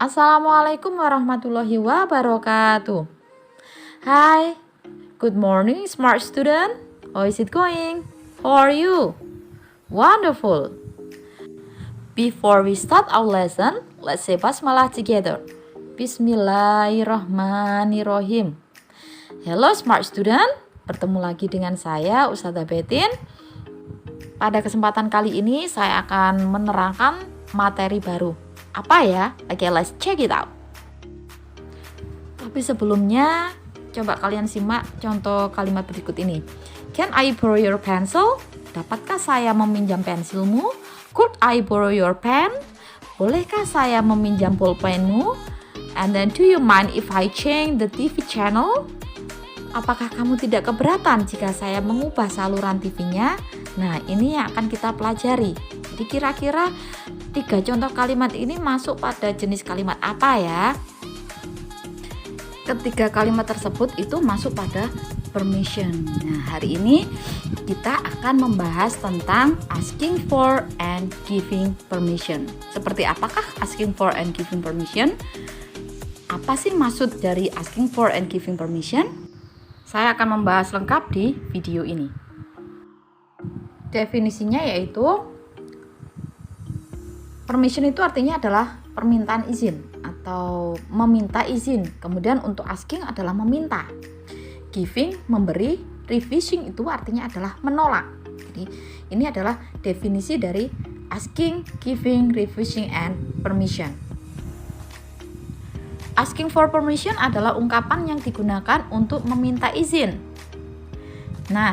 Assalamualaikum warahmatullahi wabarakatuh. Hi, good morning, smart student. How is it going? How are you? Wonderful. Before we start our lesson, let's say basmalah together. Bismillahirrahmanirrahim. Hello, smart student. Bertemu lagi dengan saya, Ustazah Betin. Pada kesempatan kali ini, saya akan menerangkan materi baru. Apa ya? Oke, let's check it out. Tapi sebelumnya, coba kalian simak contoh kalimat berikut ini. Can I borrow your pencil? Dapatkah saya meminjam pensilmu? Could I borrow your pen? Bolehkah saya meminjam pulpenmu? And then, do you mind if I change the TV channel? Apakah kamu tidak keberatan jika saya mengubah saluran TV-nya? Nah, ini yang akan kita pelajari. Jadi kira-kira 3 contoh kalimat ini masuk pada jenis kalimat apa ya? Ketiga kalimat tersebut itu masuk pada permission. Nah, hari ini kita akan membahas tentang asking for and giving permission. Seperti apakah asking for and giving permission? Apa sih maksud dari asking for and giving permission? Saya akan membahas lengkap di video ini. Definisinya yaitu permission itu artinya adalah permintaan izin atau meminta izin. Kemudian untuk asking adalah meminta. Giving, memberi. Refusing itu artinya adalah menolak. Jadi ini adalah definisi dari asking, giving, refusing, and permission. Asking for permission adalah ungkapan yang digunakan untuk meminta izin. Nah,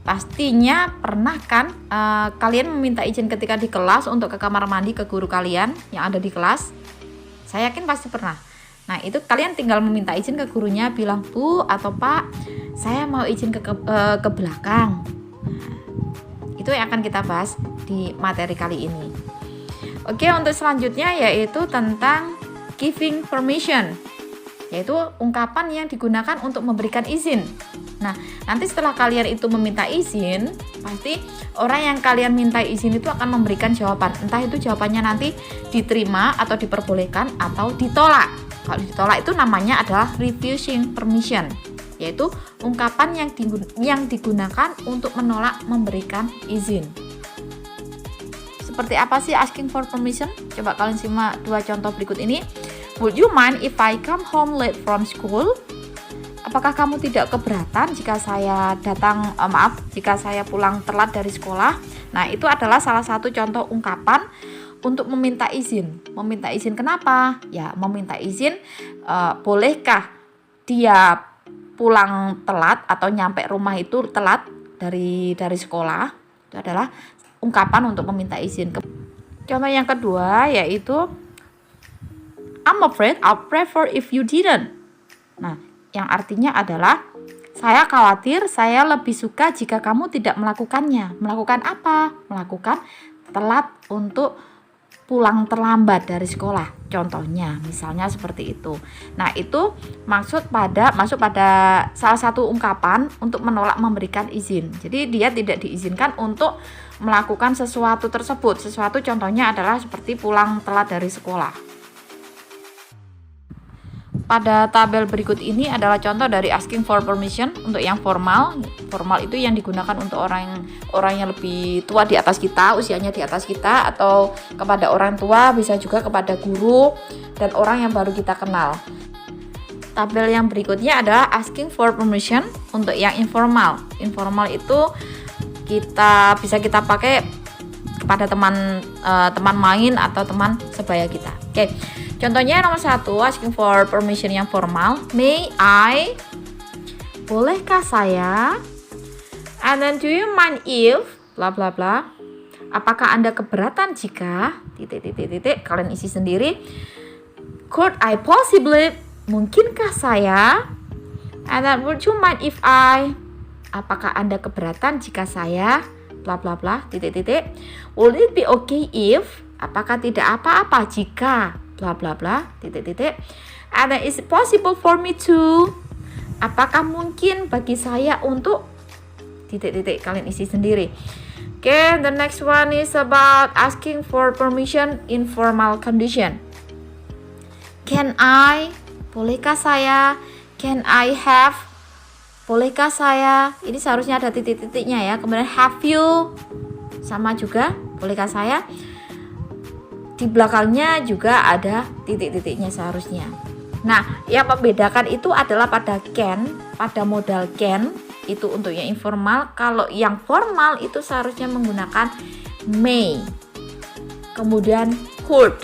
pastinya pernah kan kalian meminta izin ketika di kelas untuk ke kamar mandi ke guru kalian yang ada di kelas? Saya yakin pasti pernah. Nah, itu kalian tinggal meminta izin ke gurunya, bilang, "Bu atau Pak, saya mau izin ke belakang." Nah, itu yang akan kita bahas di materi kali ini. Oke, untuk selanjutnya yaitu tentang giving permission, yaitu ungkapan yang digunakan untuk memberikan izin. Nah, nanti setelah kalian itu meminta izin, pasti orang yang kalian minta izin itu akan memberikan jawaban. Entah itu jawabannya nanti diterima atau diperbolehkan atau ditolak. Kalau ditolak itu namanya adalah refusing permission, yaitu ungkapan yang digunakan untuk menolak memberikan izin. Seperti apa sih asking for permission? Coba kalian simak 2 contoh berikut ini. Would you mind if I come home late from school? Apakah kamu tidak keberatan jika saya jika saya pulang telat dari sekolah? Nah, itu adalah salah satu contoh ungkapan untuk meminta izin. Meminta izin kenapa? Ya, meminta izin bolehkah dia pulang telat atau nyampe rumah itu telat dari sekolah? Itu adalah ungkapan untuk meminta izin. Contoh yang kedua yaitu I'm afraid I'll prefer if you didn't. Nah, yang artinya adalah saya khawatir saya lebih suka jika kamu tidak melakukannya. Melakukan apa? Melakukan telat untuk pulang terlambat dari sekolah. Contohnya, misalnya seperti itu. Nah, itu masuk pada salah satu ungkapan untuk menolak memberikan izin. Jadi dia tidak diizinkan untuk melakukan sesuatu tersebut. Sesuatu contohnya adalah seperti pulang telat dari sekolah. Pada tabel berikut ini adalah contoh dari asking for permission untuk yang formal. Formal itu yang digunakan untuk orang yang lebih tua di atas kita, usianya di atas kita, atau kepada orang tua, bisa juga kepada guru dan orang yang baru kita kenal. Tabel yang berikutnya adalah asking for permission untuk yang informal. Informal itu bisa kita pakai kepada teman main atau teman sebaya kita. Oke. Contohnya nomor 1, asking for permission yang formal. May I? Bolehkah saya? And then, do you mind if? Bla bla bla. Apakah Anda keberatan jika? Kalian isi sendiri. Could I possibly? Mungkinkah saya? And then, would you mind if I? Apakah Anda keberatan jika saya? Bla bla bla. Would it be okay if? Apakah tidak apa-apa jika? Bla bla bla. And then, is it possible for me to? Apakah mungkin bagi saya untuk? Kalian isi sendiri. Okay, the next one is about asking for permission in formal condition. Can I? Bolehkah saya? Can I have? Bolehkah saya? Ini seharusnya ada titik-titiknya ya. Kemudian have you? Sama juga, bolehkah saya? Di belakangnya juga ada titik-titiknya seharusnya. Nah, yang membedakan itu adalah pada can, pada modal can, itu untuk yang informal. Kalau yang formal itu seharusnya menggunakan may, kemudian could,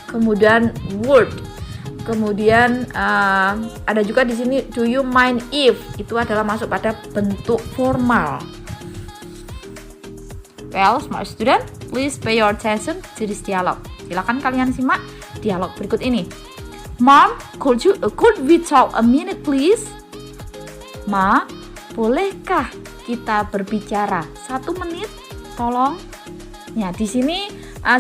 kemudian would. Kemudian ada juga di sini do you mind if, itu adalah masuk pada bentuk formal. Well, smart student, please pay your attention to this dialogue. Silakan kalian simak dialog berikut ini. Mom, could we talk a minute please? Ma, bolehkah kita berbicara 1 menit? Tolong. Ya, di sini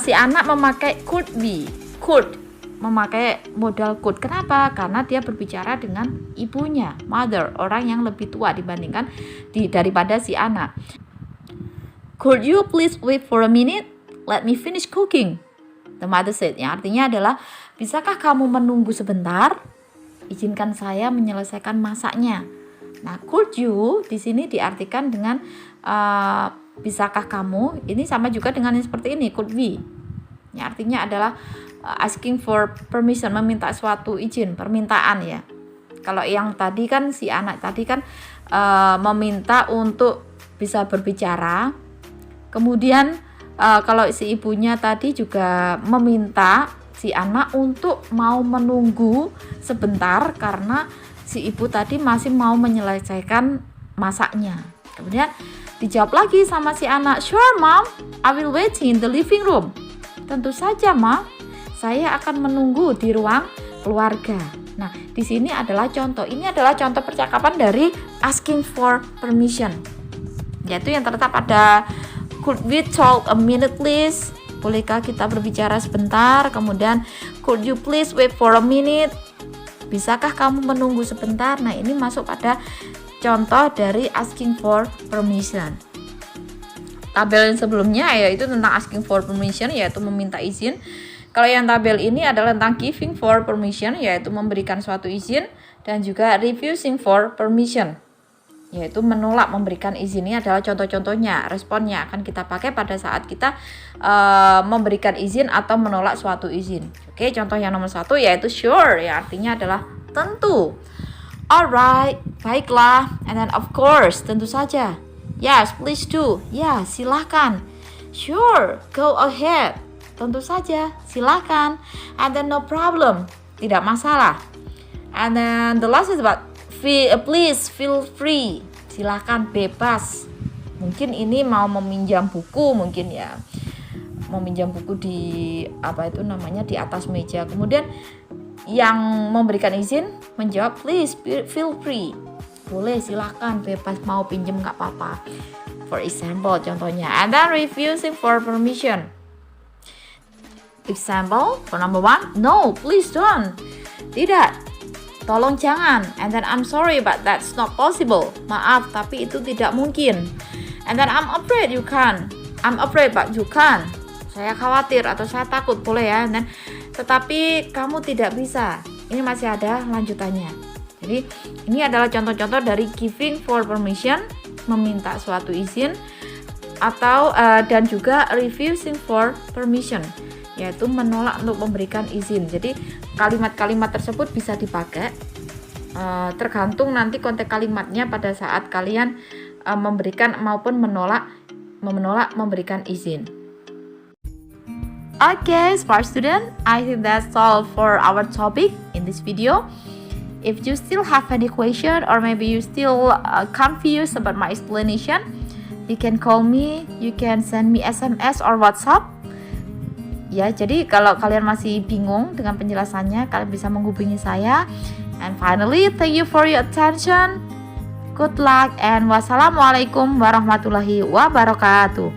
si anak memakai could be, could memakai modal could. Kenapa? Karena dia berbicara dengan ibunya, mother, orang yang lebih tua dibandingkan daripada si anak. Could you please wait for a minute? Let me finish cooking. The mother said. Yang artinya adalah, bisakah kamu menunggu sebentar? Izinkan saya menyelesaikan masaknya. Nah, could you di sini diartikan dengan bisakah kamu? Ini sama juga dengan yang seperti ini, could we. Yang artinya adalah asking for permission, meminta suatu izin, permintaan ya. Kalau yang tadi kan si anak tadi kan meminta untuk bisa berbicara. Kemudian kalau si ibunya tadi juga meminta si anak untuk mau menunggu sebentar karena si ibu tadi masih mau menyelesaikan masaknya. Kemudian dijawab lagi sama si anak, sure mom, I will wait in the living room. Tentu saja ma, saya akan menunggu di ruang keluarga. Nah, di sini adalah contoh. Ini adalah contoh percakapan dari asking for permission. Yaitu yang terletak pada could we talk a minute please? Bolehkah kita berbicara sebentar? Kemudian could you please wait for a minute? Bisakah kamu menunggu sebentar? Nah, ini masuk pada contoh dari asking for permission. Tabel yang sebelumnya yaitu tentang asking for permission, yaitu meminta izin. Kalau yang tabel ini adalah tentang giving for permission, yaitu memberikan suatu izin, dan juga refusing for permission, yaitu menolak memberikan izin. Ini adalah contoh-contohnya, responnya akan kita pakai pada saat kita memberikan izin atau menolak suatu izin. Oke, contoh yang nomor 1 yaitu sure, yang artinya adalah tentu. Alright, baiklah. And then of course, tentu saja. Yes, please do. Ya, silahkan. Sure, go ahead. Tentu saja, silahkan. And then no problem. Tidak masalah. And then the last is about please feel free. Silahkan, bebas. Mungkin ini mau meminjam buku mungkin ya. Meminjam buku di di atas meja. Kemudian yang memberikan izin menjawab please feel free. Boleh, silahkan, bebas, mau pinjem nggak apa-apa. For example, contohnya. And then refusing for permission. Example, for number 1, no, please don't. Tidak, tolong jangan. And then I'm sorry but that's not possible. Maaf, tapi itu tidak mungkin. And then I'm afraid you can. I'm afraid but you can. Saya khawatir atau saya takut, boleh ya. And then, tetapi kamu tidak bisa. Ini masih ada lanjutannya. Jadi ini adalah contoh-contoh dari giving for permission, meminta suatu izin, atau dan juga refusing for permission, yaitu menolak untuk memberikan izin. Jadi kalimat-kalimat tersebut bisa dipakai tergantung nanti konteks kalimatnya pada saat kalian memberikan maupun menolak memberikan izin. Okay, smart student, I think that's all for our topic in this video. If you still have any question or maybe you still confused about my explanation, you can call me, you can send me SMS or WhatsApp. Ya, jadi kalau kalian masih bingung dengan penjelasannya, kalian bisa menghubungi saya. And finally, thank you for your attention. Good luck and wassalamualaikum warahmatullahi wabarakatuh.